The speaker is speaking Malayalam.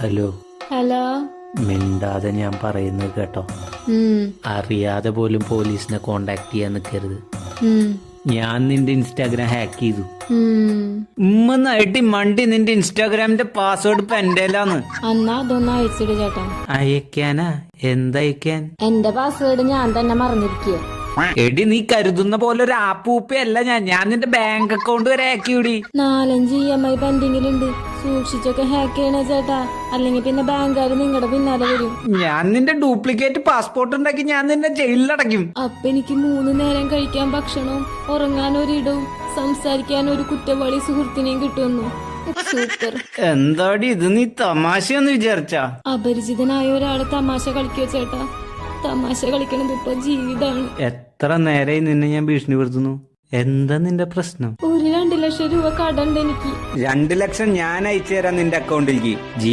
ഹലോ. ഹലോ. മിണ്ടാതെ ഞാൻ പറയുന്നത് കേട്ടോ. അറിയാതെ പോലും പോലീസിനെ കോണ്ടാക്ട് ചെയ്യാൻ നിൽക്കരുത്. ഞാൻ നിന്റെ ഇൻസ്റ്റാഗ്രാം ഹാക്ക് ചെയ്തു. ഉമ്മന്നായിട്ട് മണ്ടി നിന്റെ ഇൻസ്റ്റാഗ്രാമിന്റെ പാസ്വേഡ് ഇപ്പൊ എന്റെലാന്ന്. എന്നാ അതൊന്ന് അയച്ചിട് ചേട്ടാ. അയക്കാനാ? എന്തയക്കാൻ? എന്റെ പാസ്വേഡ് ഞാൻ തന്നെ മറന്നിരിക്കുക. എടി നീ കരുതുന്ന പോലെ ഒരു ആപ്പൂപ്പയല്ല ഞാൻ നിന്റെ ബാങ്ക് അക്കൗണ്ട് വരെ ഹാക്ക് ചെയ്യൂടി. 4-5 EMI പെൻഡിങ്ങിലുണ്ട്. സൂക്ഷിച്ചൊക്കെ ഹാക്ക് ചെയ്യണേ ചേട്ടാ, അല്ലെങ്കിൽ പിന്നെ ബാങ്കുകാർ നിങ്ങളുടെ പിന്നാലെ വരും. ഞാൻ നിന്റെ ഡ്യൂപ്ലിക്കേറ്റ് പാസ്പോർട്ട് ഉണ്ടാക്കി ഞാൻ നിന്നെ ജയിലിലടയ്ക്കും. അപ്പൊ എനിക്ക് 3 നേരം കഴിക്കാൻ ഭക്ഷണവും ഉറങ്ങാൻ ഒരിടവും സംസാരിക്കാൻ ഒരു കുറ്റവാളി സുഹൃത്തിനെയും കിട്ടുമെന്നു. സൂപ്പർ. എന്താടി ഇത്, നീ തമാശയെന്ന് വിചാരിച്ചാ? അപരിചിതനായ ഒരാള് തമാശ കളിക്കോ ചേട്ടാ? തമാശ കളിക്കണത് ഇപ്പൊ ജീവിതമാണ്. എത്ര നേരായി നിന്നെ ഞാൻ ഭീഷണിപ്പെടുത്തുന്നു. എന്താ നിന്റെ പ്രശ്നം? ഒരു 2 ലക്ഷം രൂപ കടണ്ട് എനിക്ക്. 2 ലക്ഷം ഞാൻ അയച്ചു തരാം നിന്റെ അക്കൗണ്ടിലേക്ക്.